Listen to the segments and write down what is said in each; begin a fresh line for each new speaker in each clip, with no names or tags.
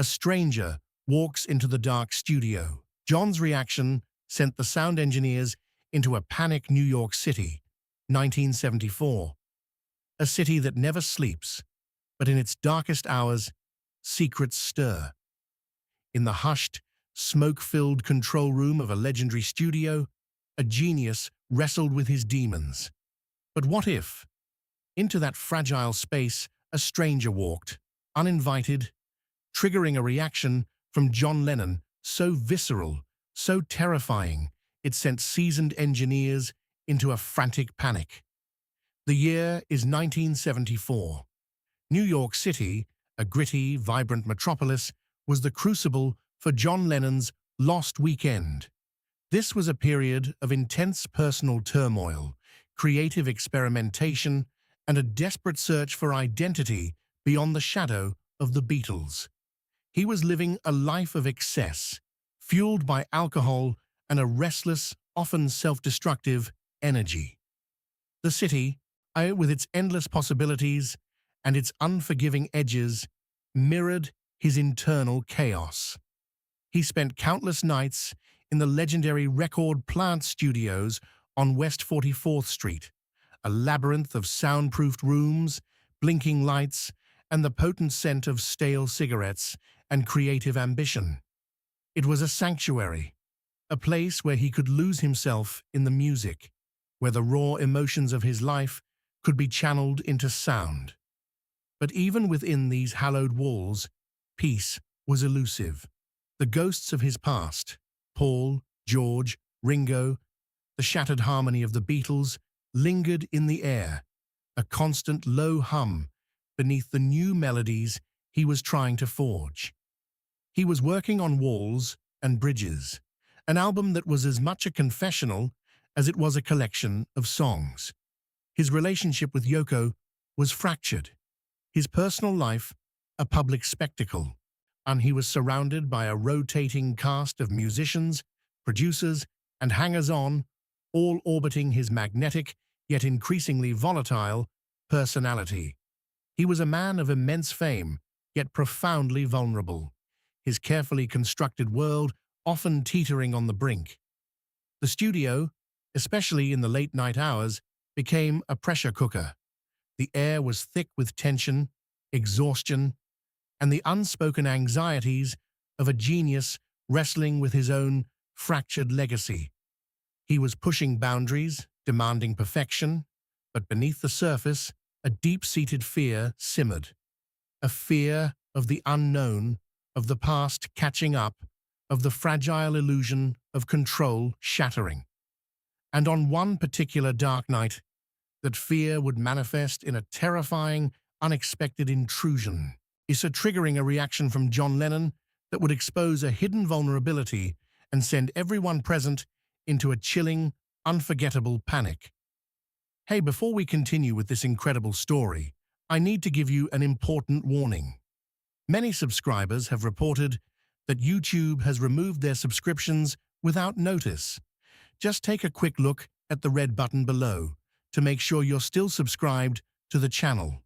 A stranger walks into the dark studio. John's reaction sent the sound engineers into a panic. New York City, 1974. A city that never sleeps, but in its darkest hours, secrets stir. In the hushed, smoke-filled control room of a legendary studio, a genius wrestled with his demons. But what if, into that fragile space, a stranger walked, uninvited, triggering a reaction from John Lennon so visceral, so terrifying, it sent seasoned engineers into a frantic panic. The year is 1974. New York City, a gritty, vibrant metropolis, was the crucible for John Lennon's Lost Weekend. This was a period of intense personal turmoil, creative experimentation, and a desperate search for identity beyond the shadow of the Beatles. He was living a life of excess, fueled by alcohol and a restless, often self-destructive energy. The city, with its endless possibilities and its unforgiving edges, mirrored his internal chaos. He spent countless nights in the legendary Record Plant Studios on West 44th Street, a labyrinth of soundproofed rooms, blinking lights, and the potent scent of stale cigarettes and creative ambition. It was a sanctuary, a place where he could lose himself in the music, where the raw emotions of his life could be channeled into sound. But even within these hallowed walls, peace was elusive. The ghosts of his past, Paul, George, Ringo, the shattered harmony of the Beatles, lingered in the air, a constant low hum beneath the new melodies he was trying to forge. He was working on Walls and Bridges, an album that was as much a confessional as it was a collection of songs. His relationship with Yoko was fractured, his personal life a public spectacle, and he was surrounded by a rotating cast of musicians, producers, and hangers-on, all orbiting his magnetic, yet increasingly volatile, personality. He was a man of immense fame, yet profoundly vulnerable, his carefully constructed world often teetering on the brink. The studio, especially in the late-night hours, became a pressure cooker. The air was thick with tension, exhaustion, and the unspoken anxieties of a genius wrestling with his own fractured legacy. He was pushing boundaries, demanding perfection, but beneath the surface, a deep-seated fear simmered. A fear of the unknown, of the past catching up, of the fragile illusion of control shattering. And on one particular dark night, that fear would manifest in a terrifying, unexpected intrusion, triggering a reaction from John Lennon that would expose a hidden vulnerability and send everyone present into a chilling, unforgettable panic. Hey, before we continue with this incredible story, I need to give you an important warning. Many subscribers have reported that YouTube has removed their subscriptions without notice. Just take a quick look at the red button below to make sure you're still subscribed to the channel.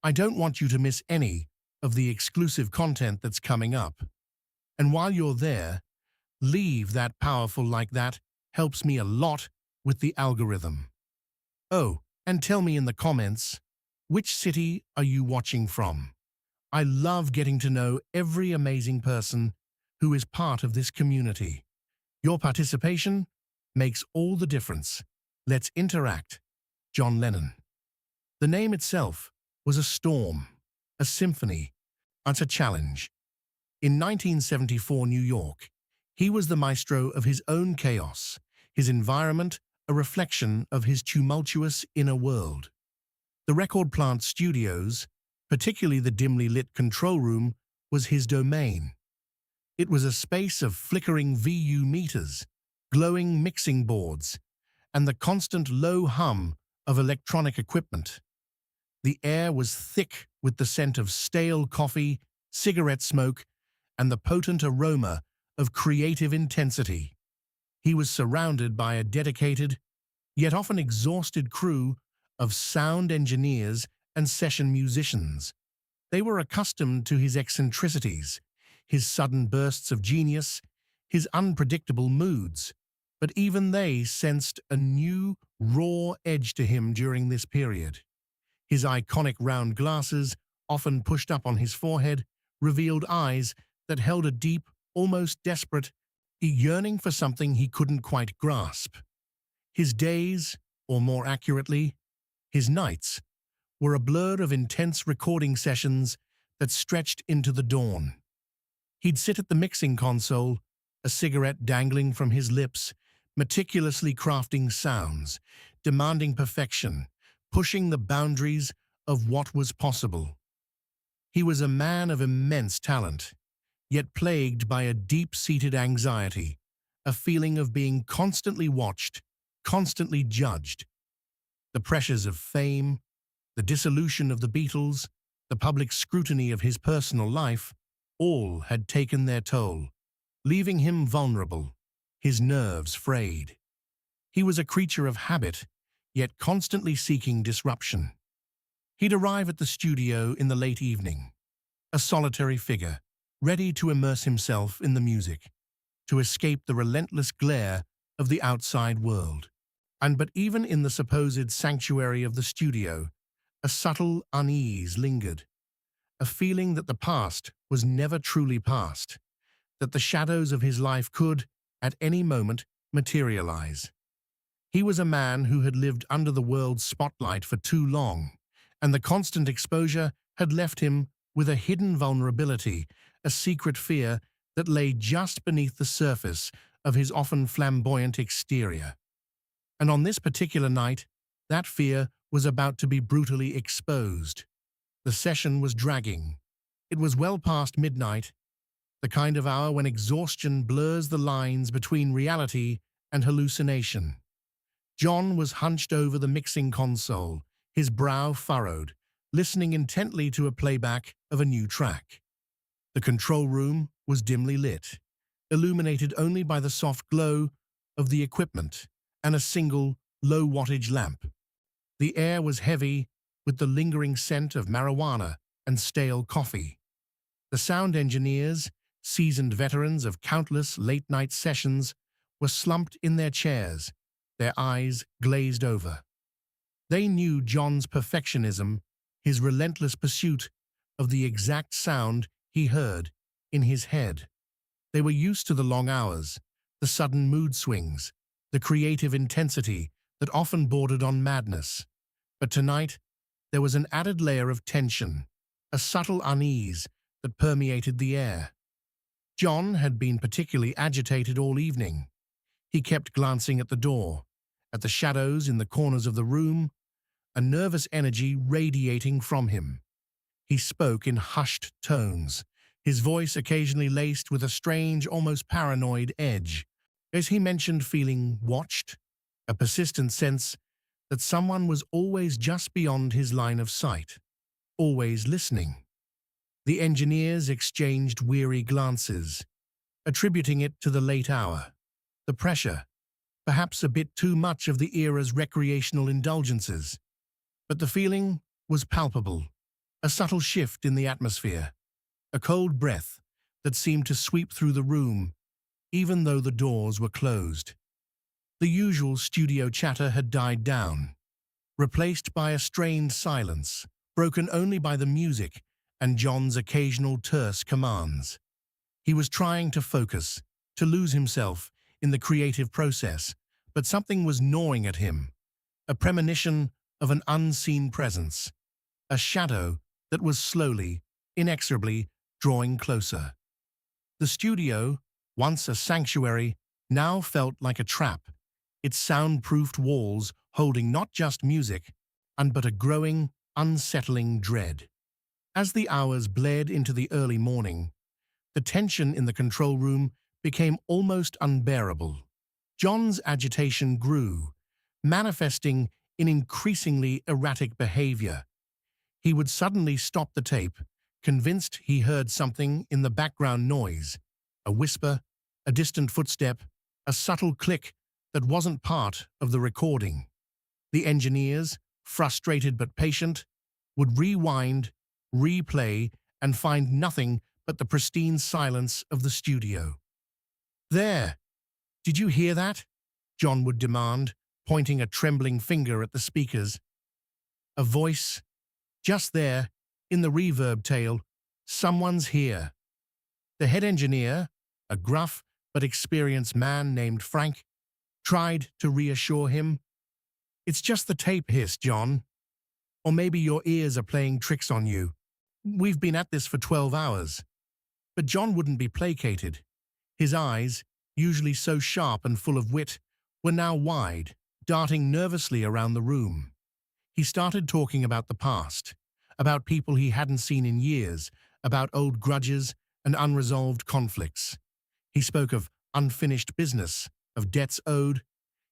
I don't want you to miss any of the exclusive content that's coming up. And while you're there, leave that powerful like that helps me a lot with the algorithm. Oh, and tell me in the comments, which city are you watching from? I love getting to know every amazing person who is part of this community. Your participation makes all the difference. Let's interact. John Lennon. The name itself was a storm, a symphony, and a challenge. In 1974 New York, he was the maestro of his own chaos, his environment a reflection of his tumultuous inner world. The Record Plant Studios, particularly the dimly lit control room, was his domain. It was a space of flickering VU meters, glowing mixing boards, and the constant low hum of electronic equipment. The air was thick with the scent of stale coffee, cigarette smoke, and the potent aroma of creative intensity. He was surrounded by a dedicated, yet often exhausted crew of sound engineers and session musicians. They were accustomed to his eccentricities, his sudden bursts of genius, his unpredictable moods. But even they sensed a new, raw edge to him during this period. His iconic round glasses, often pushed up on his forehead, revealed eyes that held a deep, almost desperate yearning for something he couldn't quite grasp. His days, or more accurately, his nights, were a blur of intense recording sessions that stretched into the dawn. He'd sit at the mixing console, a cigarette dangling from his lips, meticulously crafting sounds, demanding perfection, pushing the boundaries of what was possible. He was a man of immense talent, yet plagued by a deep-seated anxiety, a feeling of being constantly watched, constantly judged. The pressures of fame, the dissolution of the Beatles, the public scrutiny of his personal life, all had taken their toll, leaving him vulnerable, his nerves frayed. He was a creature of habit, yet constantly seeking disruption. He'd arrive at the studio in the late evening, a solitary figure, ready to immerse himself in the music, to escape the relentless glare of the outside world. But even in the supposed sanctuary of the studio, a subtle unease lingered, a feeling that the past was never truly past, that the shadows of his life could, at any moment, materialize. He was a man who had lived under the world's spotlight for too long, and the constant exposure had left him with a hidden vulnerability, a secret fear that lay just beneath the surface of his often flamboyant exterior. And on this particular night, that fear was about to be brutally exposed. The session was dragging. It was well past midnight, the kind of hour when exhaustion blurs the lines between reality and hallucination. John was hunched over the mixing console, his brow furrowed, listening intently to a playback of a new track. The control room was dimly lit, illuminated only by the soft glow of the equipment and a single, low-wattage lamp. The air was heavy with the lingering scent of marijuana and stale coffee. The sound engineers, seasoned veterans of countless late-night sessions, were slumped in their chairs, their eyes glazed over. They knew John's perfectionism, his relentless pursuit of the exact sound he heard in his head. They were used to the long hours, the sudden mood swings, the creative intensity that often bordered on madness. But tonight, there was an added layer of tension, a subtle unease that permeated the air. John had been particularly agitated all evening. He kept glancing at the door, at the shadows in the corners of the room, a nervous energy radiating from him. He spoke in hushed tones, his voice occasionally laced with a strange, almost paranoid edge, as he mentioned feeling watched, a persistent sense that someone was always just beyond his line of sight, always listening. The engineers exchanged weary glances, attributing it to the late hour, the pressure, perhaps a bit too much of the era's recreational indulgences. But the feeling was palpable, a subtle shift in the atmosphere, a cold breath that seemed to sweep through the room, even though the doors were closed. The usual studio chatter had died down, replaced by a strained silence, broken only by the music and John's occasional terse commands. He was trying to focus, to lose himself in the creative process, but something was gnawing at him, a premonition of an unseen presence, a shadow that was slowly, inexorably drawing closer. The studio, once a sanctuary, now felt like a trap, its soundproofed walls holding not just music, but a growing, unsettling dread. As the hours bled into the early morning, the tension in the control room became almost unbearable. John's agitation grew, manifesting in increasingly erratic behavior. He would suddenly stop the tape, convinced he heard something in the background noise, a whisper, a distant footstep, a subtle click that wasn't part of the recording. The engineers, frustrated but patient, would rewind, replay, and find nothing but the pristine silence of the studio. "There! Did you hear that?" John would demand, pointing a trembling finger at the speakers. A voice, just there, in the reverb tail, "Someone's here." The head engineer, a gruff but experienced man named Frank, tried to reassure him. "It's just the tape hiss, John. Or maybe your ears are playing tricks on you. We've been at this for 12 hours. But John wouldn't be placated. His eyes, usually so sharp and full of wit, were now wide, darting nervously around the room. He started talking about the past, about people he hadn't seen in years, about old grudges and unresolved conflicts. He spoke of unfinished business, of debts owed,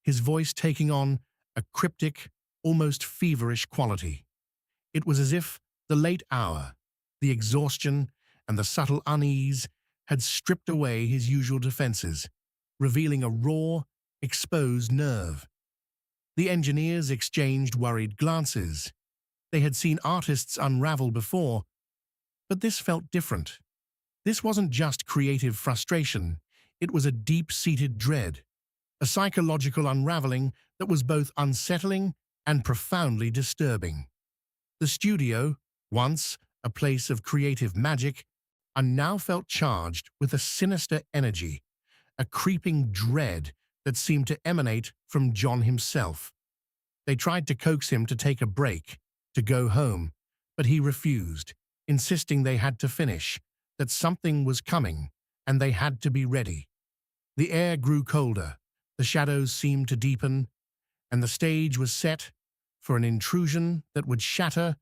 his voice taking on a cryptic, almost feverish quality. It was as if the late hour, the exhaustion, and the subtle unease had stripped away his usual defenses, revealing a raw, exposed nerve. The engineers exchanged worried glances. They had seen artists unravel before, but this felt different. This wasn't just creative frustration, it was a deep-seated dread, a psychological unraveling that was both unsettling and profoundly disturbing. The studio, once a place of creative magic, and now felt charged with a sinister energy, a creeping dread that seemed to emanate from John himself. They tried to coax him to take a break, to go home, but he refused, insisting they had to finish, that something was coming, and they had to be ready. The air grew colder, the shadows seemed to deepen, and the stage was set for an intrusion that would shatter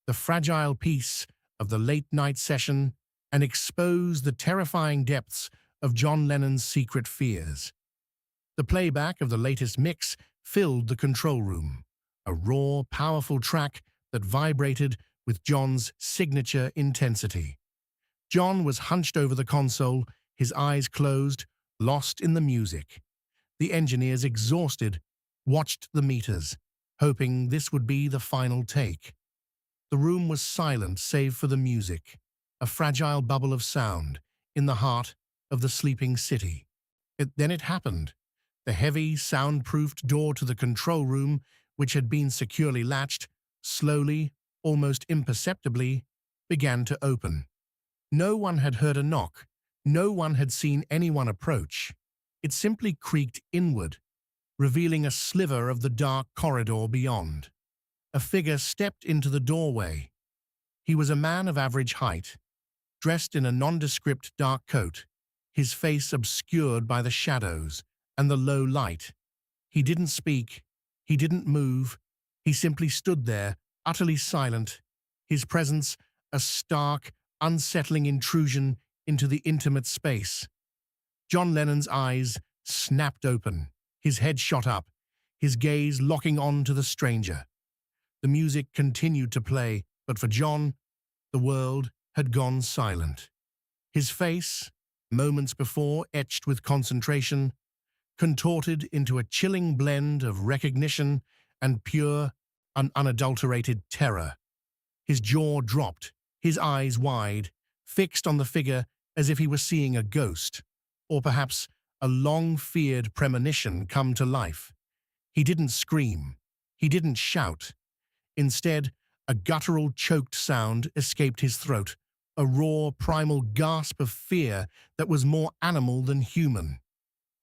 the fragile peace of the late-night session and expose the terrifying depths of John Lennon's secret fears. The playback of the latest mix filled the control room, a raw, powerful track that vibrated with John's signature intensity. John was hunched over the console, his eyes closed, lost in the music. The engineers, exhausted, watched the meters, hoping this would be the final take. The room was silent save for the music, a fragile bubble of sound in the heart of the sleeping city. Then it happened. The heavy, soundproofed door to the control room, which had been securely latched, slowly, almost imperceptibly, began to open. No one had heard a knock. No one had seen anyone approach. It simply creaked inward, revealing a sliver of the dark corridor beyond. A figure stepped into the doorway. He was a man of average height, dressed in a nondescript dark coat, his face obscured by the shadows and the low light. He didn't speak. He didn't move. He simply stood there, utterly silent, his presence a stark, unsettling intrusion into the intimate space. John Lennon's eyes snapped open, his head shot up, his gaze locking on to the stranger. The music continued to play, but for John, the world had gone silent. His face, moments before etched with concentration, contorted into a chilling blend of recognition and pure, unadulterated terror. His jaw dropped, his eyes wide, fixed on the figure as if he were seeing a ghost, or perhaps a long-feared premonition come to life. He didn't scream. He didn't shout. Instead, a guttural, choked sound escaped his throat, a raw, primal gasp of fear that was more animal than human.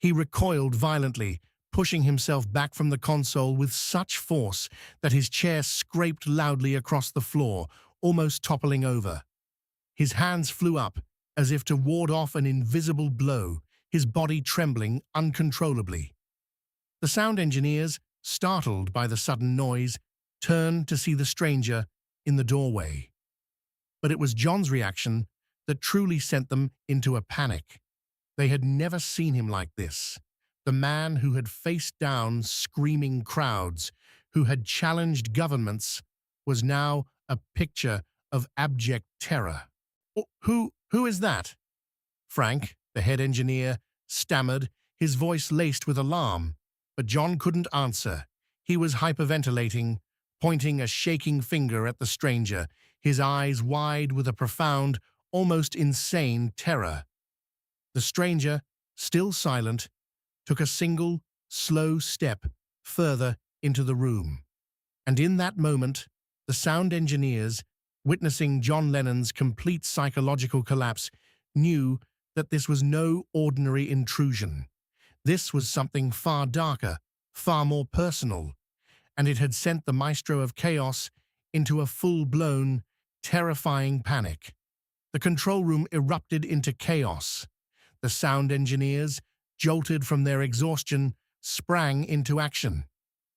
He recoiled violently, pushing himself back from the console with such force that his chair scraped loudly across the floor, almost toppling over. His hands flew up, as if to ward off an invisible blow, his body trembling uncontrollably. The sound engineers, startled by the sudden noise, turned to see the stranger in the doorway. But it was John's reaction that truly sent them into a panic. They had never seen him like this. The man who had faced down screaming crowds, who had challenged governments, was now a picture of abject terror. Who is that?" Frank, the head engineer, stammered, his voice laced with alarm, but John couldn't answer. He was hyperventilating, pointing a shaking finger at the stranger, his eyes wide with a profound, almost insane terror. The stranger, still silent, took a single, slow step further into the room. And in that moment, the sound engineers, witnessing John Lennon's complete psychological collapse, knew that this was no ordinary intrusion. This was something far darker, far more personal, and it had sent the maestro of chaos into a full-blown, terrifying panic. The control room erupted into chaos. The sound engineers, jolted from their exhaustion, sprang into action.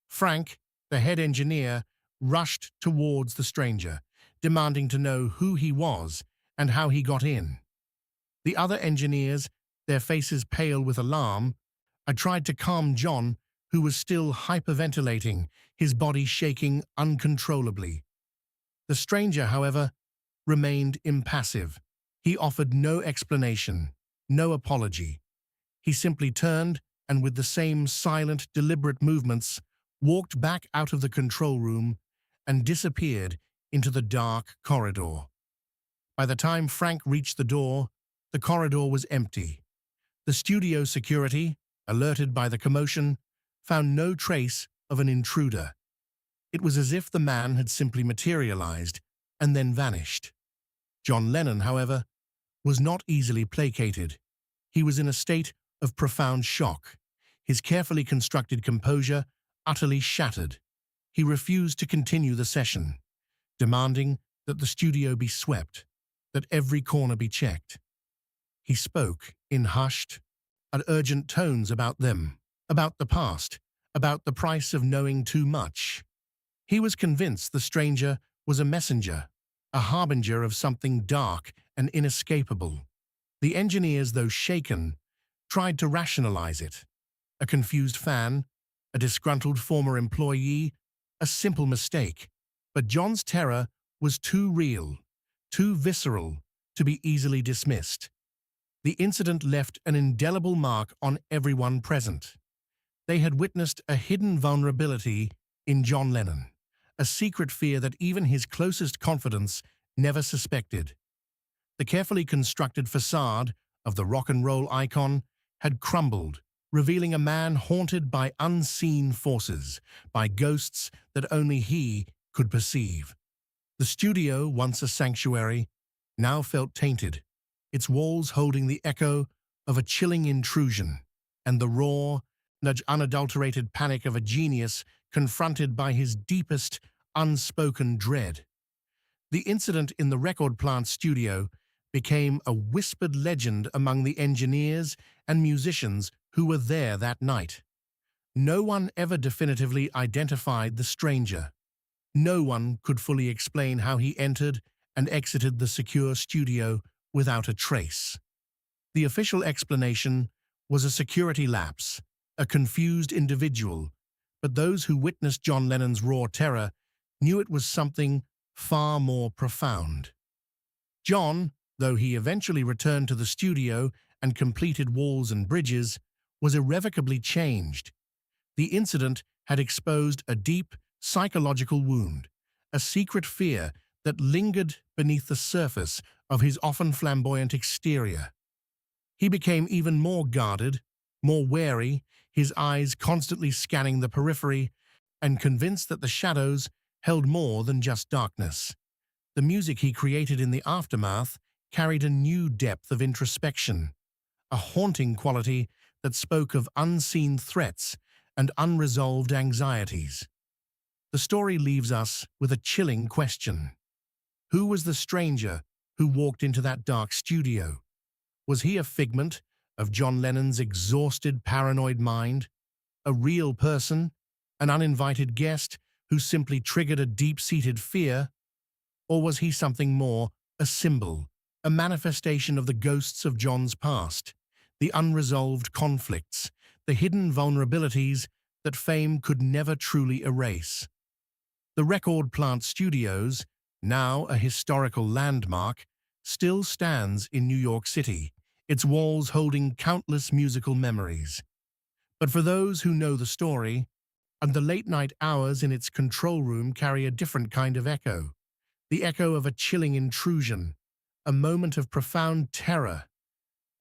Frank, the head engineer, rushed towards the stranger, demanding to know who he was and how he got in. The other engineers, their faces pale with alarm, had tried to calm John, who was still hyperventilating, his body shaking uncontrollably. The stranger, however, remained impassive. He offered no explanation, no apology. He simply turned and, with the same silent, deliberate movements, walked back out of the control room and disappeared into the dark corridor. By the time Frank reached the door, the corridor was empty. The studio security, alerted by the commotion, found no trace of an intruder. It was as if the man had simply materialized and then vanished. John Lennon, however, was not easily placated. He was in a state of profound shock, his carefully constructed composure utterly shattered. He refused to continue the session, demanding that the studio be swept, that every corner be checked. He spoke in hushed and urgent tones about them, about the past, about the price of knowing too much. He was convinced the stranger was a messenger, a harbinger of something dark and inescapable. The engineers, though shaken, tried to rationalize it. A confused fan, a disgruntled former employee, a simple mistake. But John's terror was too real, too visceral, to be easily dismissed. The incident left an indelible mark on everyone present. They had witnessed a hidden vulnerability in John Lennon, a secret fear that even his closest confidants never suspected. The carefully constructed facade of the rock and roll icon had crumbled, revealing a man haunted by unseen forces, by ghosts that only he could perceive. The studio, once a sanctuary, now felt tainted, its walls holding the echo of a chilling intrusion and the raw, unadulterated panic of a genius confronted by his deepest, unspoken dread. The incident in the record plant studio became a whispered legend among the engineers and musicians who were there that night. No one ever definitively identified the stranger. No one could fully explain how he entered and exited the secure studio without a trace. The official explanation was a security lapse, a confused individual, but those who witnessed John Lennon's raw terror knew it was something far more profound. John, though he eventually returned to the studio and completed Walls and Bridges, was irrevocably changed. The incident had exposed a deep, psychological wound, a secret fear that lingered beneath the surface of his often flamboyant exterior. He became even more guarded, more wary, his eyes constantly scanning the periphery, and convinced that the shadows held more than just darkness. The music he created in the aftermath carried a new depth of introspection, a haunting quality that spoke of unseen threats and unresolved anxieties. The story leaves us with a chilling question. Who was the stranger who walked into that dark studio? Was he a figment of John Lennon's exhausted, paranoid mind? A real person? An uninvited guest who simply triggered a deep-seated fear? Or was he something more, a symbol, a manifestation of the ghosts of John's past, the unresolved conflicts, the hidden vulnerabilities that fame could never truly erase? The Record Plant Studios, now a historical landmark, still stands in New York City, its walls holding countless musical memories. But for those who know the story, and the late-night hours in its control room carry a different kind of echo, the echo of a chilling intrusion, a moment of profound terror,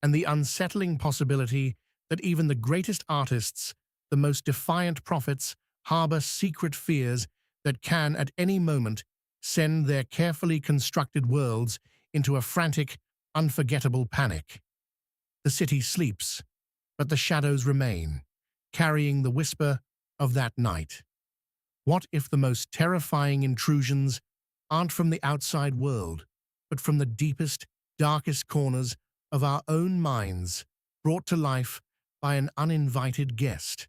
and the unsettling possibility that even the greatest artists, the most defiant prophets, harbor secret fears that can, at any moment, send their carefully constructed worlds into a frantic, unforgettable panic. The city sleeps, but the shadows remain, carrying the whisper of that night. What if the most terrifying intrusions aren't from the outside world, but from the deepest, darkest corners of our own minds, brought to life by an uninvited guest?